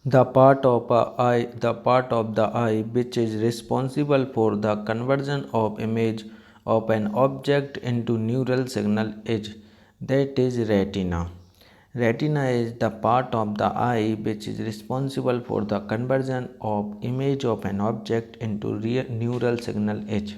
The part of the eye which is responsible for the conversion of image of an object into neural signal is that is retina. Retina is the part of the eye which is responsible for the conversion of image of an object into neural signal H.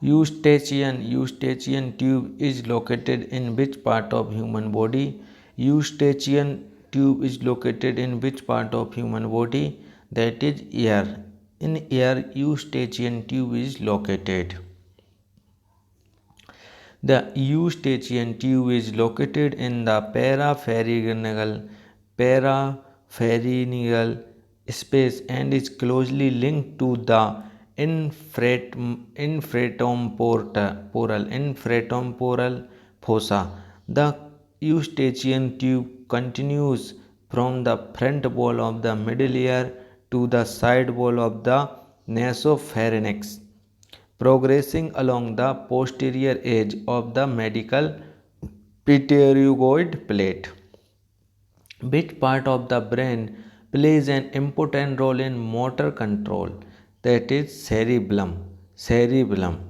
Eustachian tube is located in which part of human body? Eustachian tube is located in which part of human body? That is ear. In ear, Eustachian tube is located. The eustachian tube is located in the parapharyngeal space and is closely linked to the infratemporal fossa. The eustachian tube continues from the front wall of the middle ear to the side wall of the nasopharynx, progressing along the posterior edge of the medial pterygoid plate. Which part of the brain plays an important role in motor control? That is cerebellum. Cerebellum.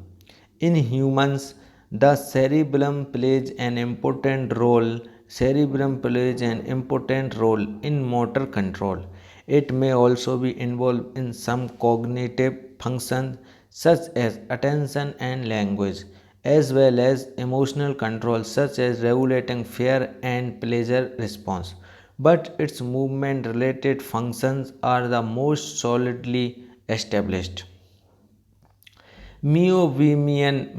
In humans, the cerebellum plays an important role. Cerebellum plays an important role in motor control. It may also be involved in some cognitive functions such as attention and language, as well as emotional control such as regulating fear and pleasure response. But its movement related functions are the most solidly established. Meibomian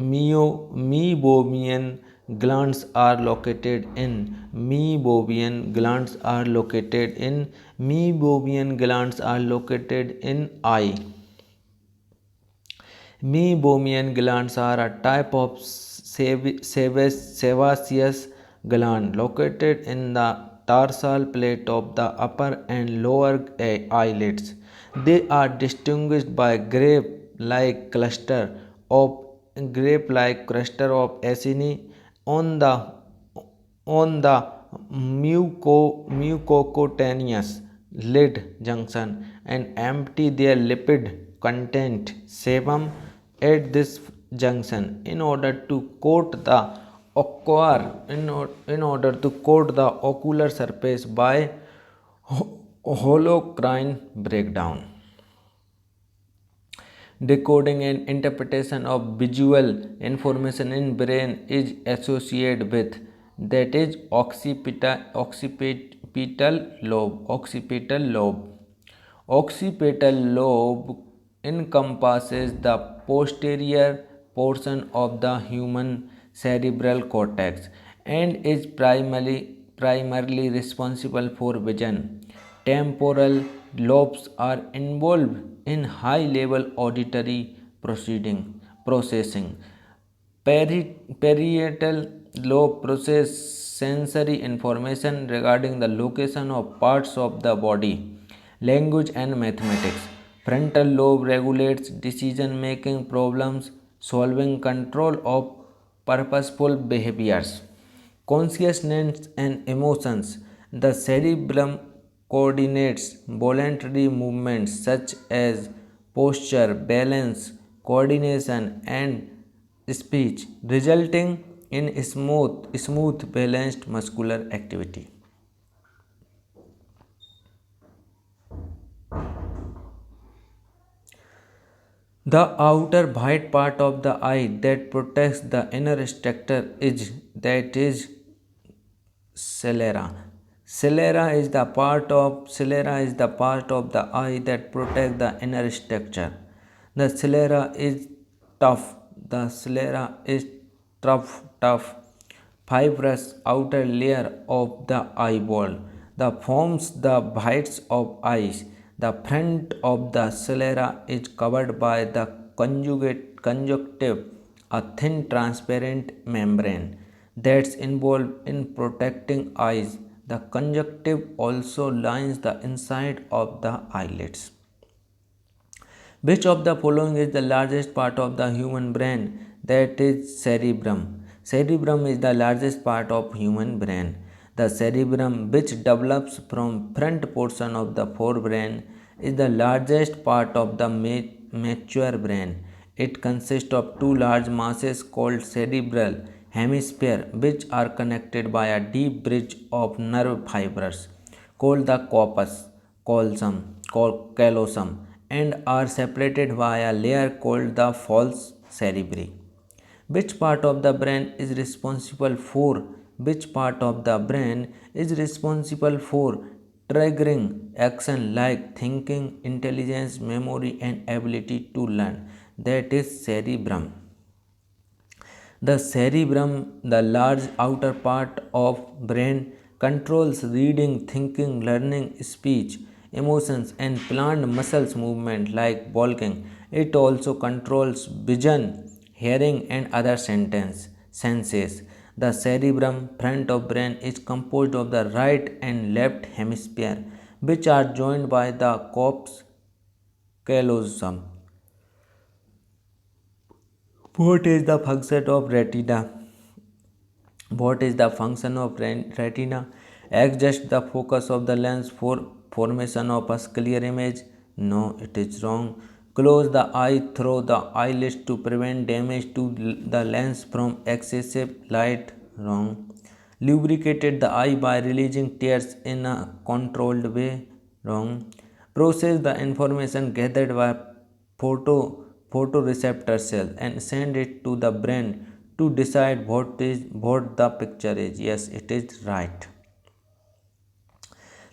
glands are located in eye. Meibomian glands are a type of sebaceous gland located in the tarsal plate of the upper and lower eyelids. They are distinguished by grape-like cluster of acini on the mucocutaneous lid junction and empty their lipid content sebum at this junction in order to coat the ocular surface by holocrine breakdown. Decoding and interpretation of visual information in brain is associated with, that is occipital lobe. Occipital lobe encompasses the posterior portion of the human cerebral cortex and is primarily responsible for vision. Temporal lobes are involved in high-level auditory processing. Parietal lobe processes sensory information regarding the location of parts of the body, language and mathematics. Frontal lobe regulates decision making, problems solving, control of purposeful behaviors, consciousness and emotions. The cerebellum coordinates voluntary movements such as posture, balance, coordination, and speech, resulting in smooth, balanced muscular activity. The outer white part of the eye that protects the inner structure is sclera. Sclera is the part of the eye that protects the inner structure. The sclera is tough. The sclera is tough, fibrous outer layer of the eyeball that forms the whites of eyes. The front of the sclera is covered by the conjunctive, a thin transparent membrane that's involved in protecting eyes. The conjunctive also lines the inside of the eyelids. Which of the following is the largest part of the human brain? That is cerebrum. Cerebrum is the largest part of human brain. The cerebrum, which develops from front portion of the forebrain, is the largest part of the mature brain. It consists of two large masses called cerebral hemisphere, which are connected by a deep bridge of nerve fibers called the corpus callosum, and are separated by a layer called the falx cerebri. Which part of the brain is responsible for which part of the brain is responsible for triggering action like thinking, intelligence, memory, and ability to learn? That is cerebrum. The cerebrum, the large outer part of brain, controls reading, thinking, learning, speech, emotions, and planned muscles movement like walking. It also controls vision, hearing, and other senses. The cerebrum front of brain is composed of the right and left hemisphere, which are joined by the corpus callosum. What is the function of retina? What is the function of retina? Adjust the focus of the lens for formation of a clear image? No, it is wrong. Close the eye through the eyelids to prevent damage to the lens from excessive light? Wrong. Lubricated the eye by releasing tears in a controlled way? Wrong. Process the information gathered by photoreceptor cells and send it to the brain to decide what the picture is. Yes, it is right.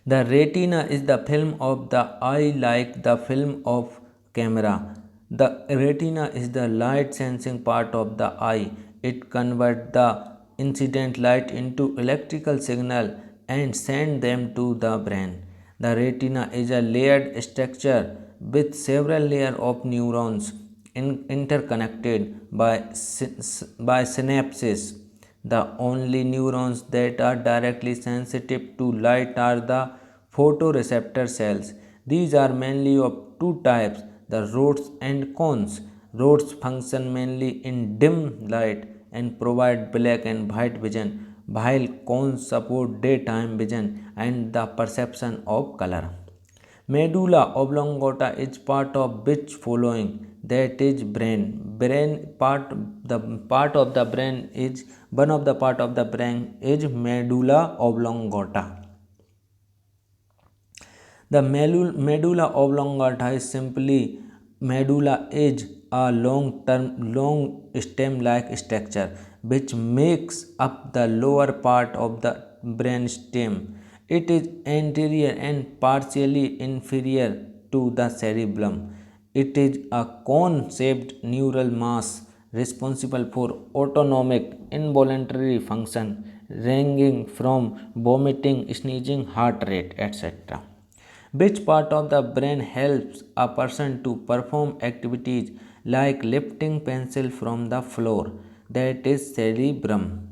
The retina is the film of the eye like the film of camera. The retina is the light sensing part of the eye. It converts the incident light into electrical signal and send them to the brain. The retina is a layered structure with several layers of neurons interconnected by synapses. The only neurons that are directly sensitive to light are the photoreceptor cells. These are mainly of two types, the rods and cones. Rods function mainly in dim light and provide black and white vision, while cones support daytime vision and the perception of color. Medulla oblongata is part of which following? That is brain. Brain part the part of the brain is one of the part of the brain is medulla oblongata. The medulla oblongata is simply medulla is a long stem like structure which makes up the lower part of the brain stem. It is anterior and partially inferior to the cerebellum. It is a cone shaped neural mass responsible for autonomic involuntary function ranging from vomiting, sneezing, heart rate, etc. Which part of the brain helps a person to perform activities like lifting pencil from the floor? That is cerebrum.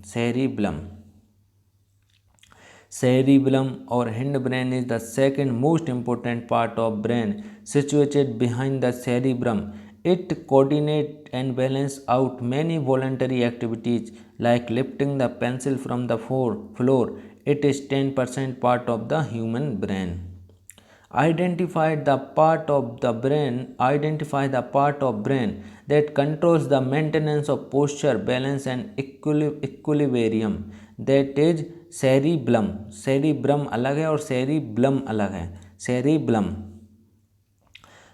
Cerebellum or hindbrain is the second most important part of brain situated behind the cerebrum. It coordinates and balances out many voluntary activities like lifting the pencil from the floor. It is 10% part of the human brain. Identify the part of brain that controls the maintenance of posture, balance, and equilibrium. That is cerebrum अलग है और cerebellum अलग है. Cerebellum.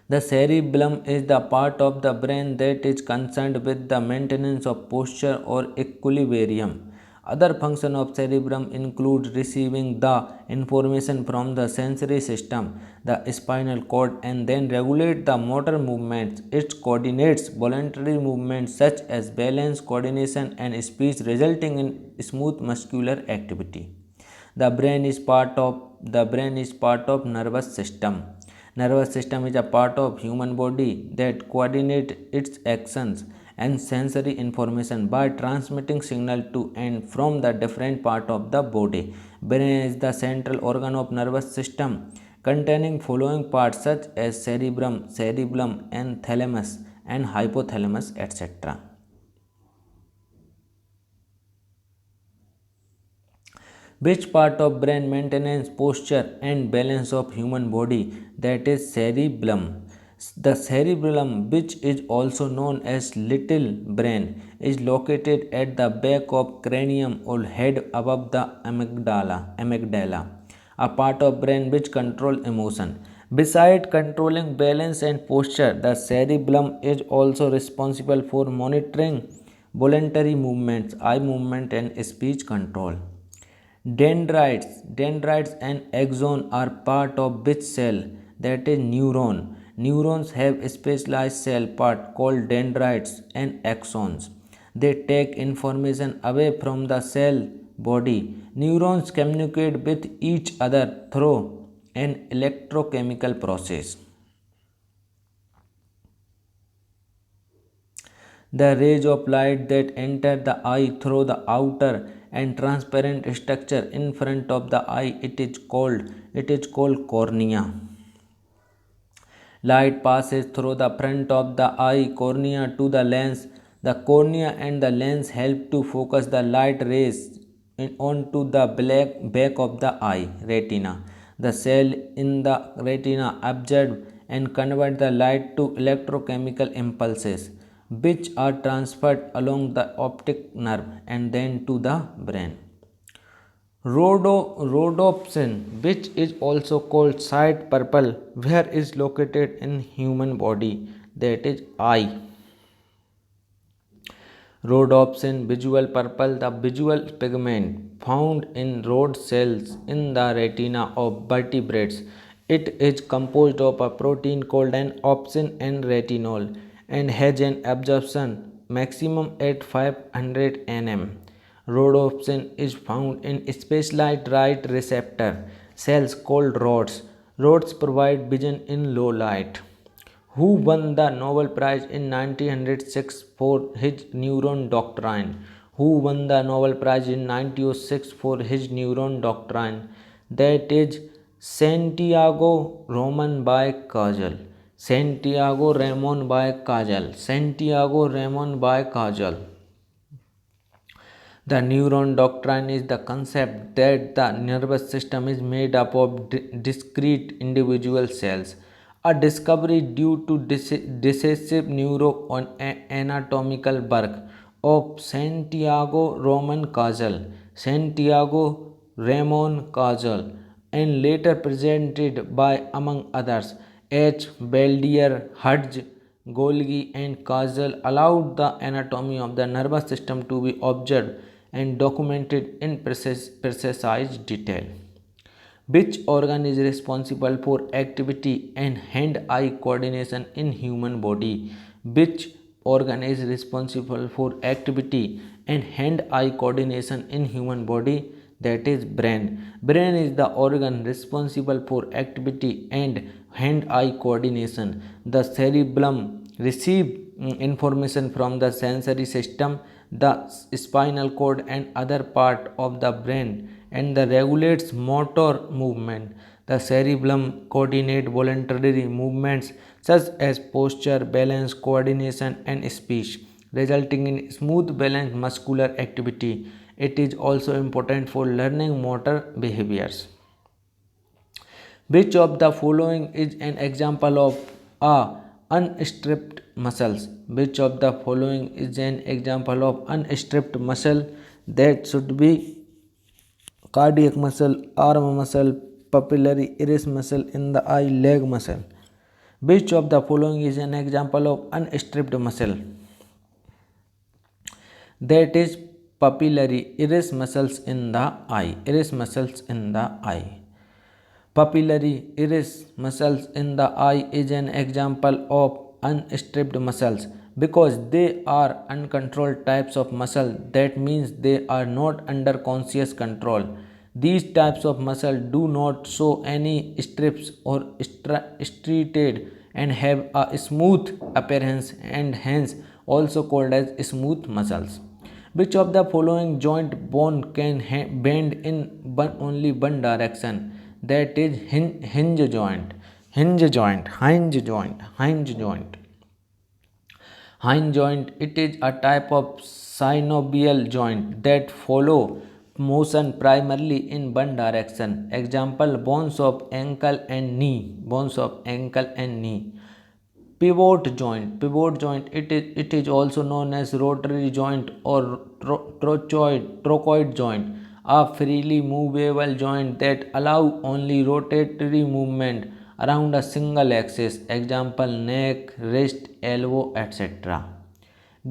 The cerebellum is the part of the brain that is concerned with the maintenance of posture or equilibrium. Other functions of cerebrum include receiving the information from the sensory system, the spinal cord, and then regulate the motor movements. It coordinates voluntary movements such as balance, coordination, and speech, resulting in smooth muscular activity. The brain is part of nervous system. Nervous system is a part of human body that coordinates its actions and sensory information by transmitting signal to and from the different part of the body. Brain is the central organ of nervous system containing following parts such as cerebrum, cerebellum, and thalamus and hypothalamus, etc. Which part of brain maintenance posture and balance of human body? That is cerebellum. The cerebellum, which is also known as little brain, is located at the back of cranium or head above the amygdala, a part of brain which control emotion. Beside controlling balance and posture, the cerebellum is also responsible for monitoring voluntary movements, eye movement, and speech control. Dendrites and axon are part of which cell? That is neuron. Neurons have a specialized cell part called dendrites and axons. They take information away from the cell body. Neurons communicate with each other through an electrochemical process. The rays of light that enter the eye through the outer and transparent structure in front of the eye, it is called cornea. Light passes through the front of the eye cornea to the lens. The cornea and the lens help to focus the light rays onto the back of the eye retina. The cell in the retina absorb and convert the light to electrochemical impulses, which are transferred along the optic nerve and then to the brain. Rhodopsin, which is also called sight purple, where is located in human body, that is eye. Rhodopsin, visual purple, the visual pigment found in rod cells in the retina of vertebrates. It is composed of a protein called an opsin and retinol and has an absorption maximum at 500 nm. Rhodopsin is found in specialized light receptor cells called rods. Rods provide vision in low light. Who won the Nobel Prize in 1906 for his neuron doctrine? Who won the Nobel Prize in 1906 for his neuron doctrine? That is Santiago Ramon by Cajal. Santiago Ramon by Cajal. Santiago Ramon by Cajal. The neuron doctrine is the concept that the nervous system is made up of discrete individual cells, a discovery due to decisive neuroanatomical work of Santiago Ramon Cajal, and later presented by, among others, H. Beldier, Hudge, Golgi, and Cajal, allowed the anatomy of the nervous system to be observed and documented in precise detail. Which organ is responsible for activity and hand-eye coordination in human body? Which organ is responsible for activity and hand-eye coordination in human body? That is brain. Brain is the organ responsible for activity and hand-eye coordination. The cerebellum receives information from the sensory system, the spinal cord, and other part of the brain, and the regulates motor movement. The cerebellum coordinates voluntary movements such as posture, balance, coordination, and speech, resulting in smooth, balanced muscular activity. It is also important for learning motor behaviors. Which of the following is an example of a unstripped muscles? Which of the following is an example of unstripped muscle? That should be cardiac muscle, arm muscle, papillary iris muscle in the eye, leg muscle. Which of the following is an example of unstripped muscle? That is papillary iris muscles in the eye. Iris muscles in the eye. Papillary iris muscles in the eye is an example of unstripped muscles because they are uncontrolled types of muscle. That means they are not under conscious control. These types of muscle do not show any strips or striated and have a smooth appearance and hence also called as smooth muscles. Which of the following joint bone can bend in only one direction? That is hinge joint. Hinge joint. Hinge joint. Hinge joint. Hinge joint. It is a type of synovial joint that follow motion primarily in one direction. Example, bones of ankle and knee. Bones of ankle and knee. Pivot joint, it is also known as rotary joint or trochoid joint, a freely movable joint that allow only rotatory movement around a single axis. Example, neck, wrist, elbow, etc.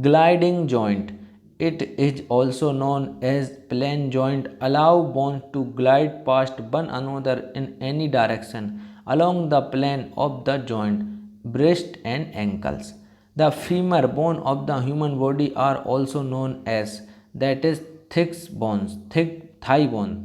Gliding joint, it is also known as plane joint, allow bones to glide past one another in any direction along the plane of the joint. Breast and ankles, the femur bone of the human body are also known as, that is thick thigh bone.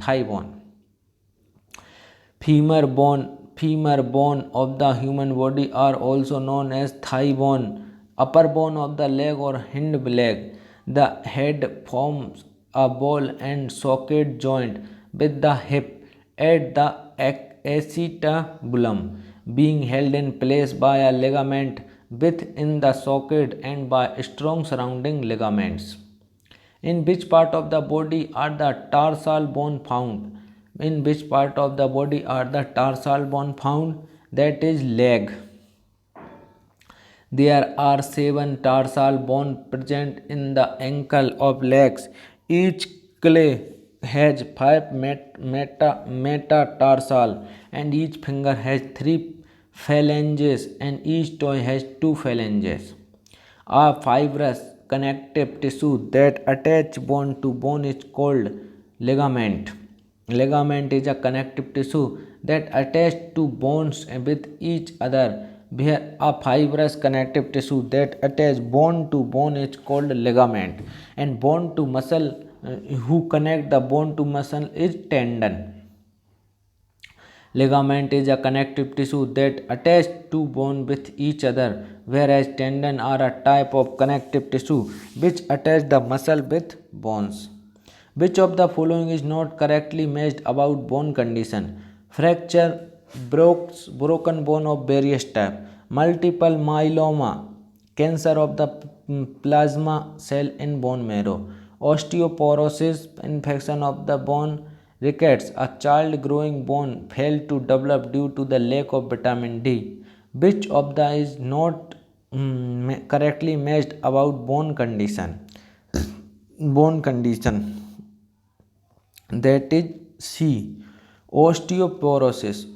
Femur bone of the human body are also known as thigh bone. Upper bone of the leg or hind leg. The head forms a ball and socket joint with the hip at the acetabulum being held in place by a ligament within the socket and by strong surrounding ligaments. In which part of the body are the tarsal bone found? In which part of the body are the tarsal bone found? That is leg. There are 7 tarsal bones present in the ankle of legs. Each clay has 5 metatarsal and each finger has 3 phalanges and each toe has 2 phalanges. A fibrous connective tissue that attach bone to bone is called ligament. Ligament is a connective tissue that attach two bones with each other, where a fibrous connective tissue that attach bone to bone is called ligament, and bone to muscle who connect the bone to muscle is tendon. Ligament is a connective tissue that attach two bones with each other, whereas tendon are a type of connective tissue which attach the muscle with bones. Which of the following is not correctly matched about bone condition? Fracture, broken bone of various type, multiple myeloma, cancer of the plasma cell in bone marrow, osteoporosis, infection of the bone, rickets, a child growing bone failed to develop due to the lack of vitamin D. Which of the is not correctly matched about bone condition? Bone condition, that is C. Osteoporosis,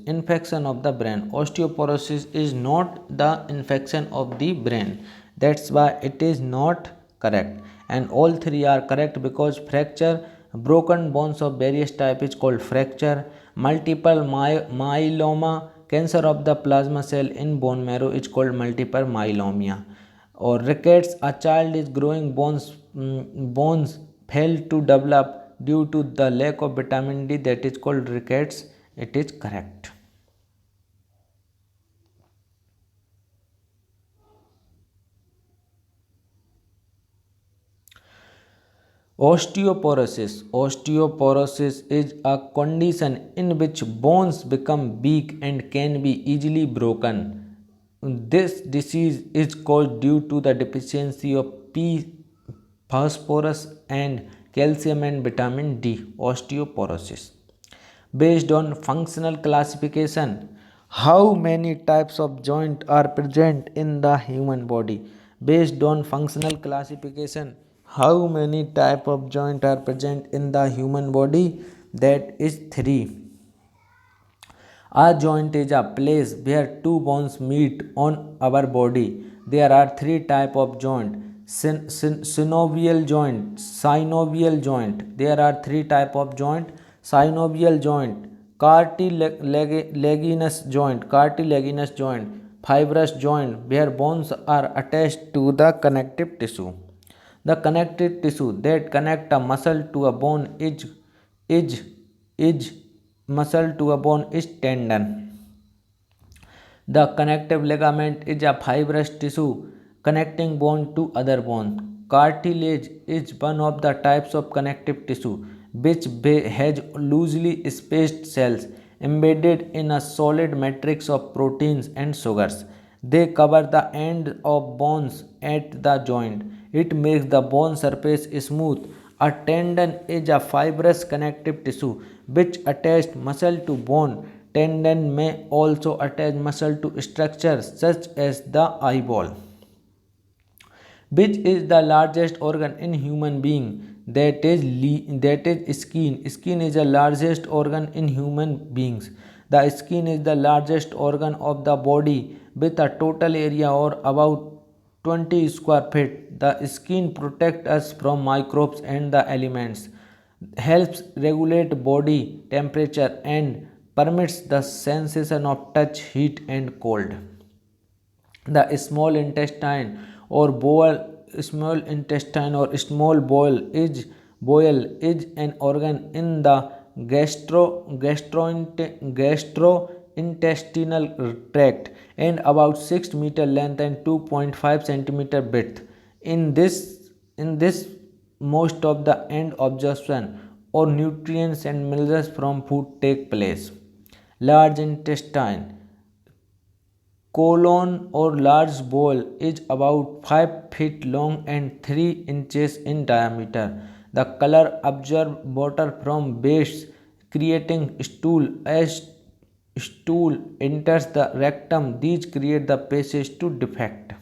infection of the brain. Osteoporosis is not the infection of the brain, that's why it is not correct, and all three are correct because fracture, broken bones of various type is called fracture, multiple myeloma, cancer of the plasma cell in bone marrow is called multiple myeloma, or rickets, a child is growing bones fail to develop due to the lack of vitamin D, that is called rickets. It is correct. Osteoporosis is a condition in which bones become weak and can be easily broken. This disease is caused due to the deficiency of P, phosphorus and calcium and vitamin D. Osteoporosis. Based on functional classification, how many types of joint are present in the human body? Based on functional classification, how many type of joint are present in the human body? That is 3. A joint is a place where two bones meet on our body. There are 3 type of joint. Synovial joint. There are 3 type of joint. Synovial joint, cartilaginous joint, fibrous joint, where bones are attached to the connective tissue. The connective tissue that connect a muscle to a bone is muscle to a bone is tendon. The connective ligament is a fibrous tissue connecting bone to other bone. Cartilage is one of the types of connective tissue which has loosely spaced cells embedded in a solid matrix of proteins and sugars. They cover the end of bones at the joint. It makes the bone surface smooth. A tendon is a fibrous connective tissue which attaches muscle to bone. Tendon may also attach muscle to structures such as the eyeball, which is the largest organ in human being. That is skin. Skin is the largest organ in human beings. The skin is the largest organ of the body with a total area or about 20 square feet. The skin protects us from microbes and the elements, helps regulate body temperature, and permits the sensation of touch, heat and cold. The small bowel is an organ in the gastrointestinal tract and about 6 meter length and 2.5 centimeter width. In this most of the end absorption or nutrients and minerals from food take place. Large intestine, colon or large bowel, is about 5 feet long and 3 inches in diameter. The color absorbs water from waste, creating stool. As stool enters the rectum, these create the passage to defect.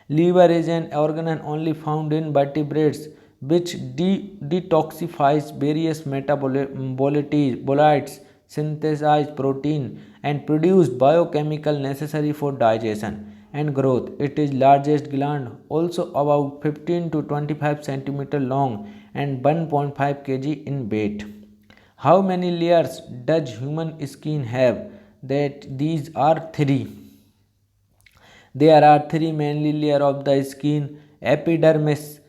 Liver is an organ only found in vertebrates which detoxifies various metabolites, synthesize protein, and produce biochemical necessary for digestion and growth. It is largest gland, also about 15 to 25 centimeter long and 1.5 kg in weight. How many layers does human skin have? That these are three. There are three mainly layers of the skin. Epidermis,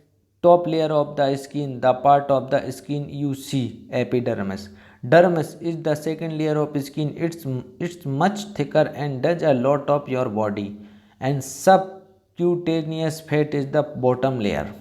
top layer of the skin, the part of the skin you see, epidermis. Dermis is the second layer of skin. It's much thicker and does a lot of your body. And subcutaneous fat is the bottom layer.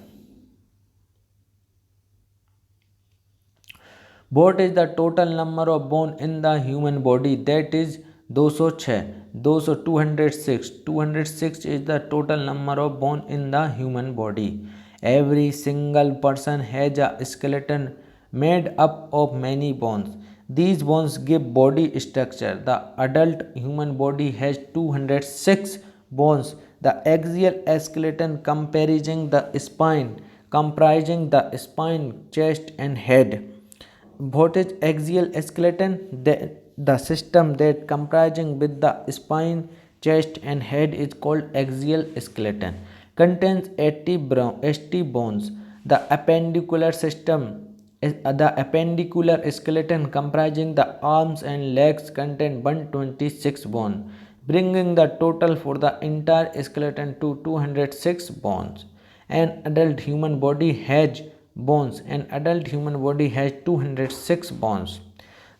What is the total number of bone in the human body? That is 206. 206. 206 is the total number of bone in the human body. Every single person has a skeleton made up of many bones. These bones give body structure. The adult human body has 206 bones. The axial skeleton comprising the spine, chest and head. What is axial skeleton? The system that comprising with the spine, chest and head is called axial skeleton. Contains 80 bones. The appendicular skeleton comprising the arms and legs contain 126 bones, bringing the total for the entire skeleton to 206 bones. An adult human body has bones. An adult human body has 206 bones.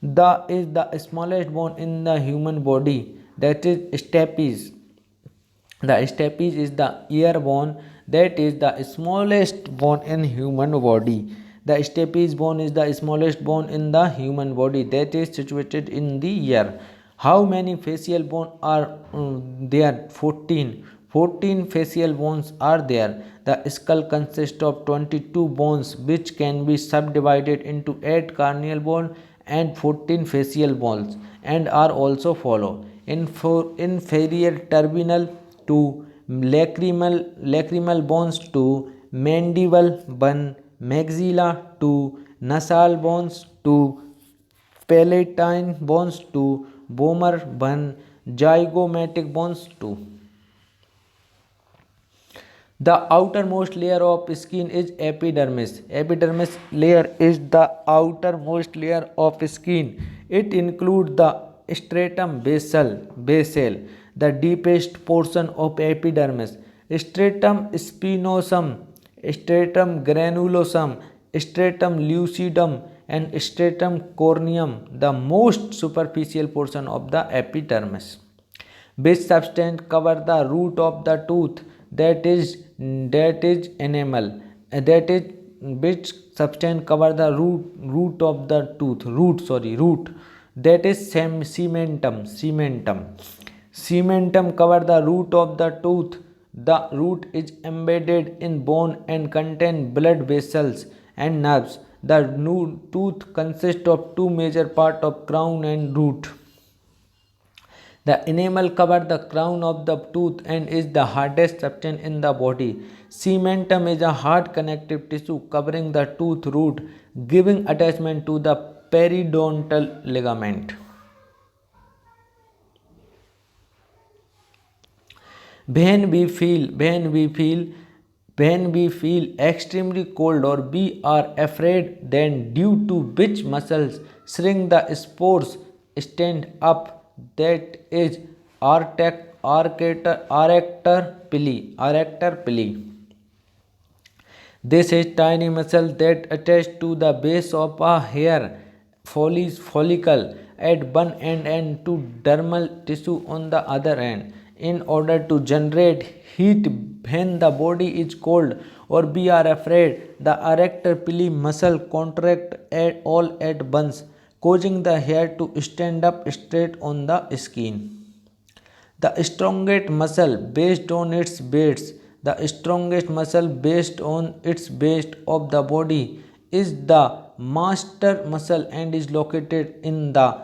The smallest bone in the human body, that is stapes. The stapes is the ear bone, that is the smallest bone in human body. The stapes bone is the smallest bone in the human body, that is situated in the ear. How many facial bones are there? 14. 14 facial bones are there. The skull consists of 22 bones which can be subdivided into 8 cranial bones and 14 facial bones and are also follow. Inferior terminal to lacrimal bones to mandible bone, maxilla to nasal bones to palatine bones to vomer bone, zygomatic bones to. The outermost layer of skin is epidermis. Epidermis layer is the outermost layer of skin. It includes the stratum basal, the deepest portion of epidermis, stratum spinosum, stratum granulosum, stratum lucidum, and stratum corneum, the most superficial portion of the epidermis. Which substance cover the root of the tooth? That is enamel. That is which substance cover the root of the tooth? Root. That is cementum. Cementum cover the root of the tooth. The root is embedded in bone and contain blood vessels and nerves. The new tooth consists of two major parts of crown and root. The enamel covers the crown of the tooth and is the hardest substance in the body. Cementum is a hard connective tissue covering the tooth root, giving attachment to the periodontal ligament. When we feel extremely cold or we are afraid, then due to which muscles shrink the spores stand up, that is arrector pili. This is tiny muscle that attach to the base of a hair follicle at one end and to dermal tissue on the other end. In order to generate heat when the body is cold or we are afraid, the arrector pili muscle contract all at once, causing the hair to stand up straight on the skin. The strongest muscle based on its base, the strongest muscle based on its base of the body is the master muscle and is located in the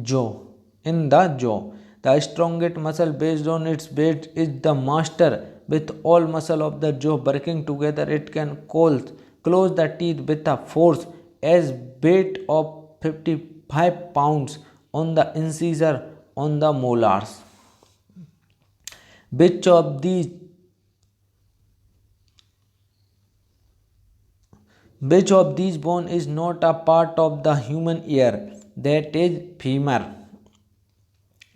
jaw. In the jaw, the strongest muscle based on its base is the master. With all muscle of the jaw working together, it can close the teeth with a force as weight of 55 pounds on the incisor on the molars. Which of these which of these bone is not a part of the human ear? That is femur,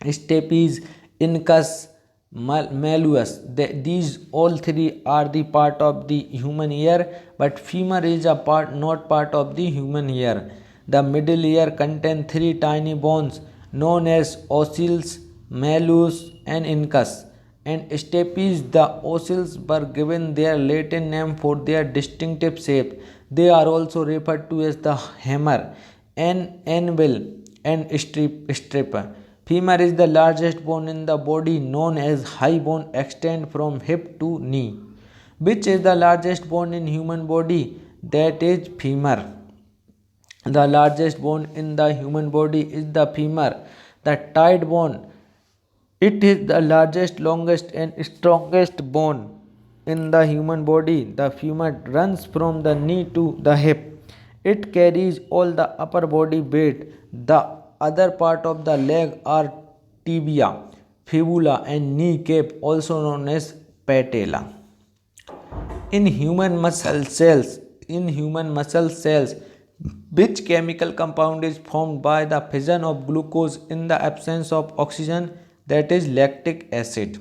stapes, incus, malleus. These all three are the part of the human ear, but femur is a part not part of the human ear. The middle ear contains three tiny bones known as ossicles, malleus, and incus. And stapes, the ossicles were given their Latin name for their distinctive shape. They are also referred to as the hammer, anvil, and stripper. Femur is the largest bone in the body, known as high bone, extend from hip to knee. Which is the largest bone in human body? That is femur. The largest bone in the human body is the femur, the thigh bone. It is the largest, longest, and strongest bone in the human body. The femur runs from the knee to the hip. It carries all the upper body weight. The other part of the leg are tibia, fibula, and kneecap, also known as patella. In human muscle cells, which chemical compound is formed by the fission of glucose in the absence of oxygen? That is lactic acid.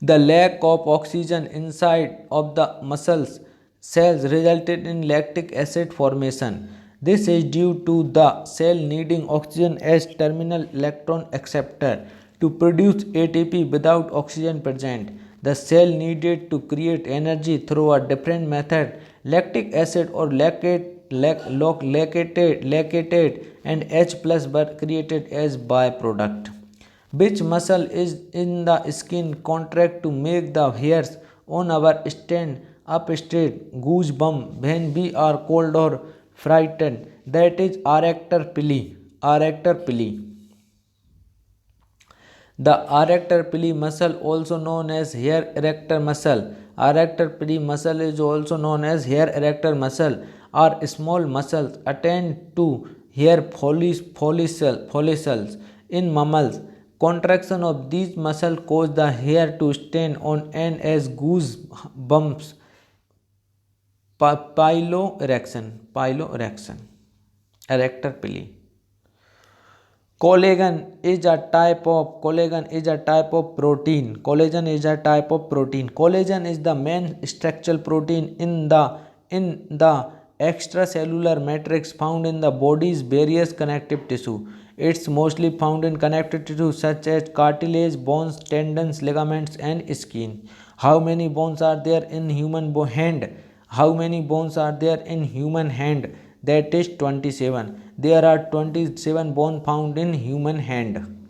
The lack of oxygen inside of the muscles cells resulted in lactic acid formation. This is due to the cell needing oxygen as terminal electron acceptor to produce ATP without oxygen present. The cell needed to create energy through a different method. Lactic acid or lactate and H plus were created as byproduct. Which muscle is in the skin contract to make the hairs on our stand up straight, goosebump when we are cold or frightened? That is arrector pili. Arrector pili. The arrector pili muscle, also known as hair erector muscle, arrector pili muscle is also known as hair erector muscle, are small muscles attached to hair follicles in mammals. Contraction of these muscles cause the hair to stand on end as goose bumps. Piloerection. Erector pili. Collagen is a type of protein. Collagen is a type of protein. Collagen is the main structural protein in the extracellular matrix found in the body's various connective tissue. It's mostly found in connective tissue such as cartilage, bones, tendons, ligaments, and skin. How many bones are there in human hand? How many bones are there in human hand? That is 27. There are 27 bones found in human hand.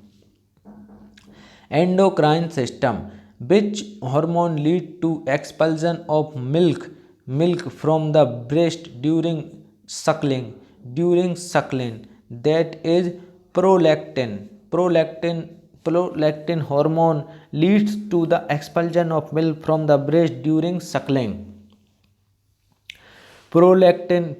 Endocrine system. Which hormone lead to expulsion of milk from the breast during suckling? That is prolactin. Prolactin hormone leads to the expulsion of milk from the breast during suckling. Prolactin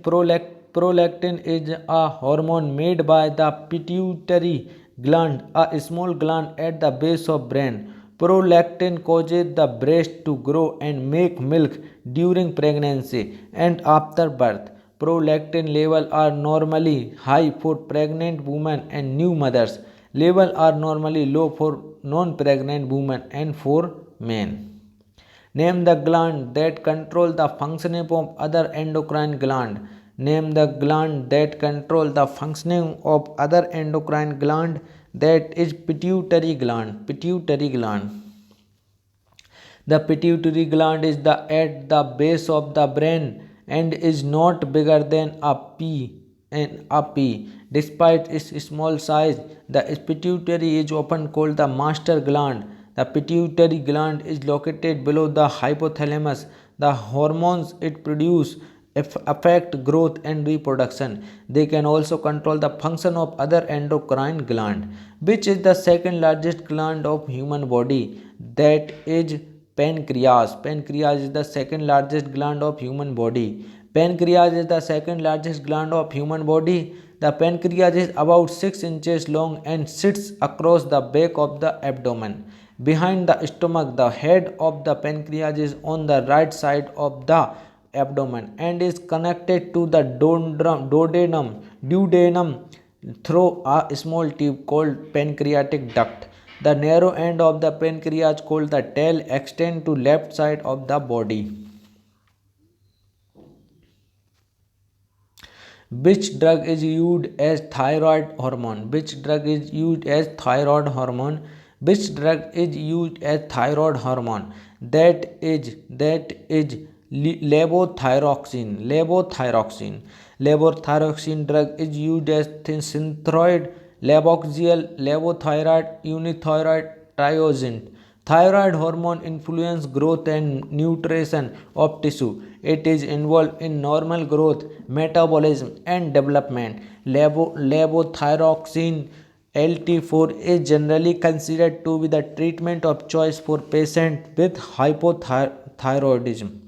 is a hormone made by the pituitary gland, a small gland at the base of brain. Prolactin causes the breast to grow and make milk during pregnancy and after birth. Prolactin levels are normally high for pregnant women and new mothers. Levels are normally low for non-pregnant women and for men. Name the gland that control the functioning of other endocrine gland. Name the gland that control the functioning of other endocrine gland. That is pituitary gland. Pituitary gland. The pituitary gland is at the base of the brain and is not bigger than a pea. Despite its small size, the pituitary is often called the master gland. The pituitary gland is located below the hypothalamus. The hormones it produces affect growth and reproduction. They can also control the function of other endocrine gland, which is the second largest gland of human body. That is pancreas. Pancreas is the second largest gland of human body. Pancreas is the second largest gland of human body. The pancreas is about 6 inches long and sits across the back of the abdomen. Behind the stomach, the head of the pancreas is on the right side of the abdomen and is connected to the duodenum through a small tube called pancreatic duct. The narrow end of the pancreas called the tail extends to left side of the body. Which drug is used as thyroid hormone? Which drug is used as thyroid hormone? Which drug is used as thyroid hormone? That is levothyroxine. Levothyroxine drug is used as synthroid, levoxiel, levothyroid, unithyroid, triazine. Thyroid hormone influences growth and nutrition of tissue. It is involved in normal growth, metabolism, and development. Levothyroxine LT4 is generally considered to be the treatment of choice for patients with hypothyroidism.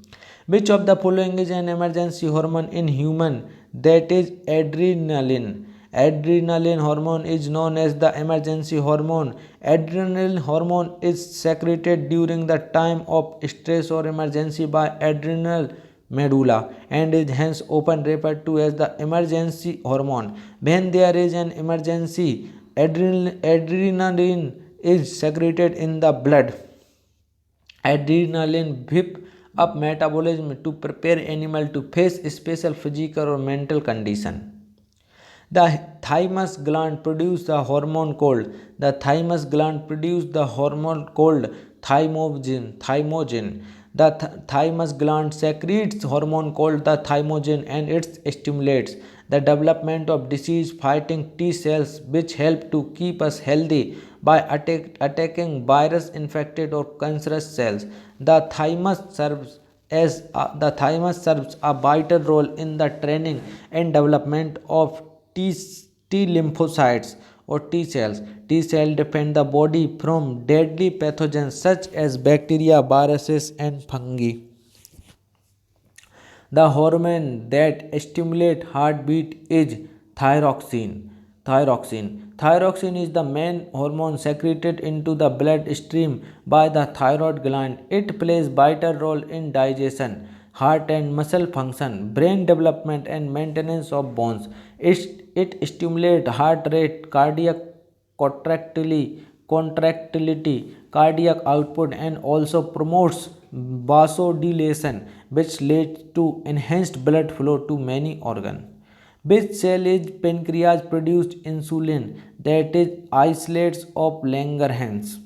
Which of the following is an emergency hormone in human? That is adrenaline. Adrenaline hormone is known as the emergency hormone. Adrenaline hormone is secreted during the time of stress or emergency by adrenal medulla and is hence often referred to as the emergency hormone. When there is an emergency, adrenaline is secreted in the blood. Adrenaline whip up metabolism to prepare animal to face a special physical or mental condition. The thymus gland produces the hormone called thymogen. The thymus gland secretes hormone called the thymogen and it stimulates the development of disease fighting T cells which help to keep us healthy by attacking virus infected or cancerous cells. The thymus serves a vital role in the training and development of T lymphocytes or T cells. T cells defend the body from deadly pathogens such as bacteria, viruses, and fungi. The hormone that stimulates heartbeat is thyroxine. Thyroxine is the main hormone secreted into the bloodstream by the thyroid gland. It plays vital role in digestion, heart and muscle function, brain development and maintenance of bones. It stimulates heart rate, cardiac contractility, cardiac output and also promotes vasodilation which leads to enhanced blood flow to many organs. Which cell is pancreas produced insulin that is isolates of Langerhans.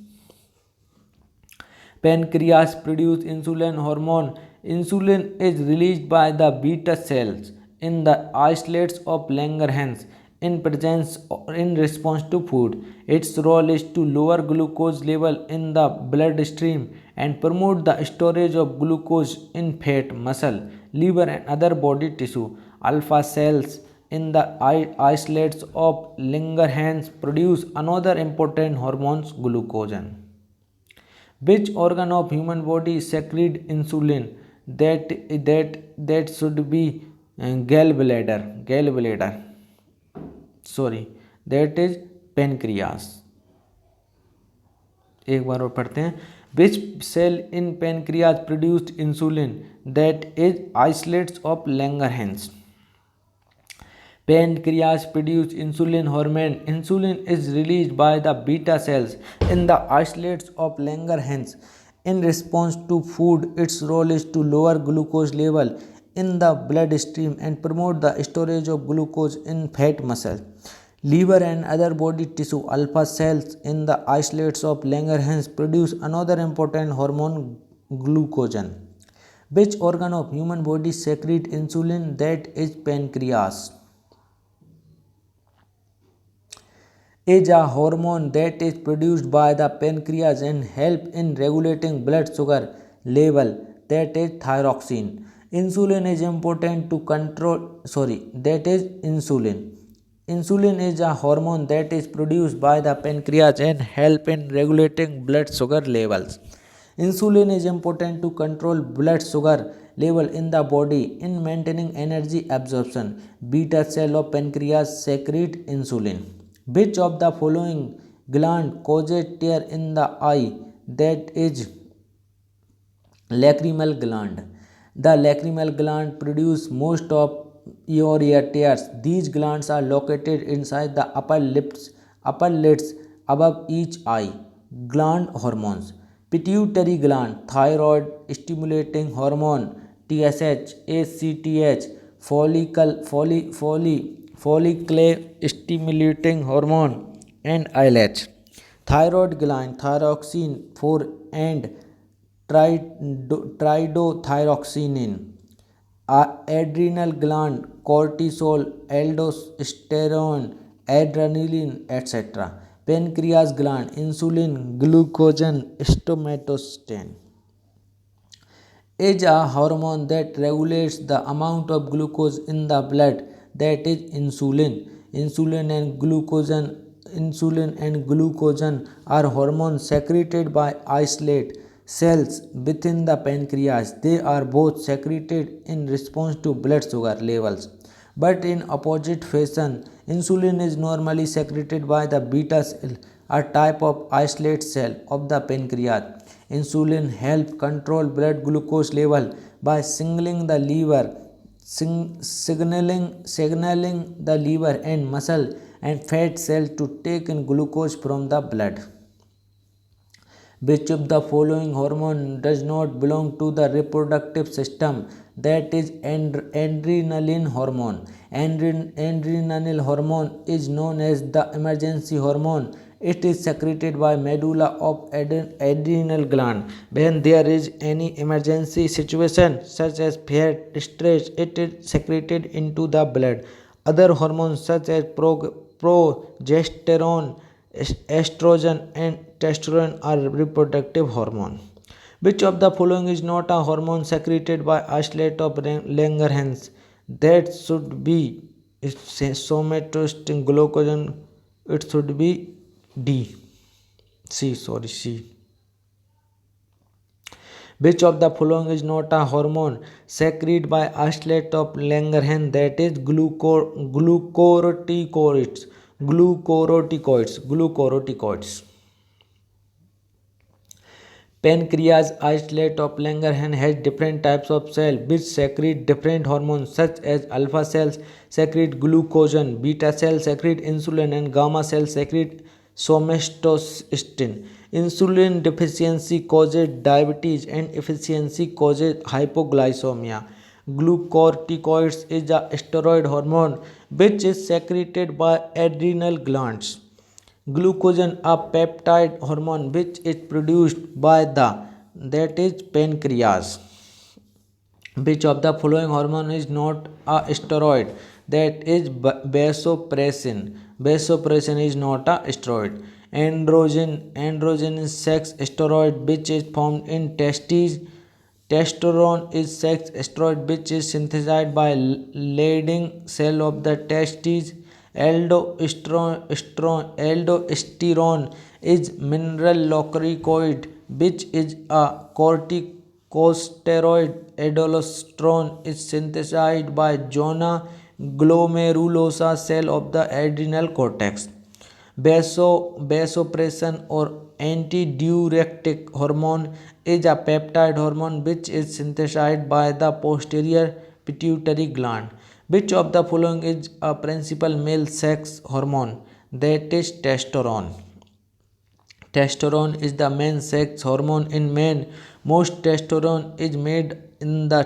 Pancreas produces insulin hormone. Insulin is released by the beta cells in the isolates of Langerhans. in presence or in response to food. Its role is to lower glucose level in the bloodstream and promote the storage of glucose in fat, muscle, liver and other body tissue. Alpha cells in the islets of Langerhans produce another important hormone, glucagon. Which organ of human body secrete insulin? That should be gallbladder. Sorry, that is pancreas. एक बार और पढ़ते हैं. Which cell in pancreas produced insulin? That is islets of Langerhans. Pancreas produces insulin hormone. Insulin is released by the beta cells in the islets of Langerhans in response to food. Its role is to lower glucose level in the bloodstream and promote the storage of glucose in fat, muscle, liver and other body tissue. Alpha cells in the islets of Langerhans produce another important hormone, glucagon. Which organ of human body secrete insulin? That is pancreas. Is a hormone that is produced by the pancreas and help in regulating blood sugar level. That is thyroxine. Insulin is important to control. That is insulin. Insulin is a hormone that is produced by the pancreas and help in regulating blood sugar levels. Insulin is important to control blood sugar level in the body in maintaining energy absorption. Beta cell of pancreas secrete insulin. Which of the following gland causes tear in the eye? That is lacrimal gland. The lacrimal gland produces most of your ear tears. These glands are located inside the upper lids above each eye. Gland hormones. Pituitary gland, thyroid stimulating hormone, TSH, ACTH, follicle stimulating hormone, and ILH. Thyroid gland, thyroxine 4 and tridothyroxine. Adrenal gland, cortisol, aldosterone, adrenaline, etc. Pancreas gland, insulin, glucagon, somatostatin. Is a hormone that regulates the amount of glucose in the blood. That is insulin. Insulin and glucagon are hormones secreted by islet cells within the pancreas. They are both secreted in response to blood sugar levels, but in opposite fashion. Insulin is normally secreted by the beta cell, a type of islet cell of the pancreas. Insulin helps control blood glucose level by signaling the liver and muscle and fat cells to take in glucose from the blood. Which of the following hormone does not belong to the reproductive system? That is adrenaline hormone. Adrenaline hormone is known as the emergency hormone. It is secreted by medulla of adrenal gland. When there is any emergency situation such as fear, stress, it is secreted into the blood. Other hormones such as progesterone, estrogen and testosterone are reproductive hormone. Which of the following is not a hormone secreted by islet of Langerhans? That should be somatostatin, glucagon. It should be C. Which of the following is not a hormone secreted by islet of Langerhans? That is glucorticoids. Pancreas islet of Langerhans has different types of cells which secrete different hormones, such as alpha cells secrete glucagon, beta cells secrete insulin, and gamma cells secrete somatostatin. Insulin deficiency causes diabetes and efficiency causes hypoglycemia. Glucorticoids is a steroid hormone which is secreted by adrenal glands. Glucagon, a peptide hormone which is produced by that is pancreas. Which of the following hormone is not a steroid? that is vasopressin. Vasopressin is not a steroid. Androgen is sex steroid which is formed in testes. Testosterone is sex steroid which is synthesized by Leydig cell of the testes. Aldosterone is mineralocorticoid which is a corticosteroid. Aldosterone is synthesized by zona glomerulosa cell of the adrenal cortex. Vasopressin or antidiuretic hormone is a peptide hormone which is synthesized by the posterior pituitary gland. Which of the following is a principal male sex hormone? That is testosterone. Testosterone is the main sex hormone in men. Most testosterone is made in the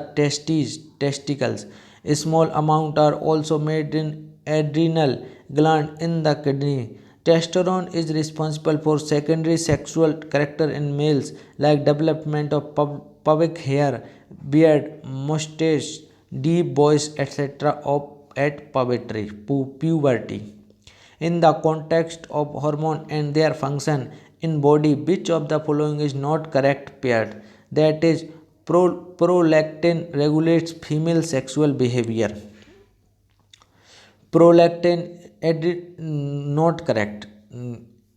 testicles. A small amount are also made in adrenal gland in the kidney. Testosterone is responsible for secondary sexual character in males like development of pubic hair, beard, mustache, deep voice, etc. at puberty. In the context of hormone and their function in body, which of the following is not correct paired? That is, prolactin regulates female sexual behavior. Prolactin not correct.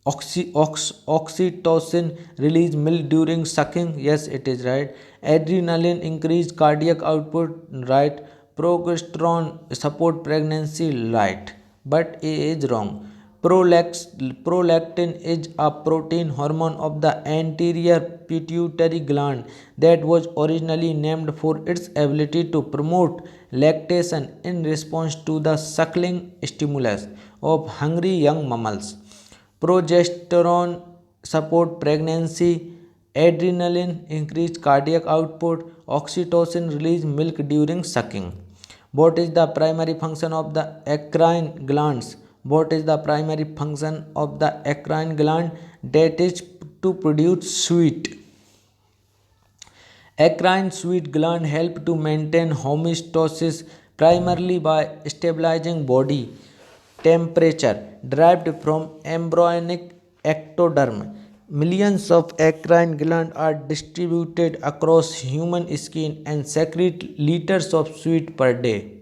Oxytocin release milk during sucking. Yes, it is right. Adrenaline increase cardiac output. Right. Progesterone support pregnancy. Right. But A is wrong. Prolactin is a protein hormone of the anterior pituitary gland that was originally named for its ability to promote lactation in response to the suckling stimulus of hungry young mammals. Progesterone support pregnancy. Adrenaline increase cardiac output. Oxytocin release milk during sucking. What is the primary function of the endocrine glands? What is the primary function of the endocrine gland? That is to produce sweat. Endocrine sweat gland help to maintain homeostasis primarily by stabilizing body temperature derived from embryonic ectoderm. Millions of endocrine glands are distributed across human skin and secrete liters of sweat per day.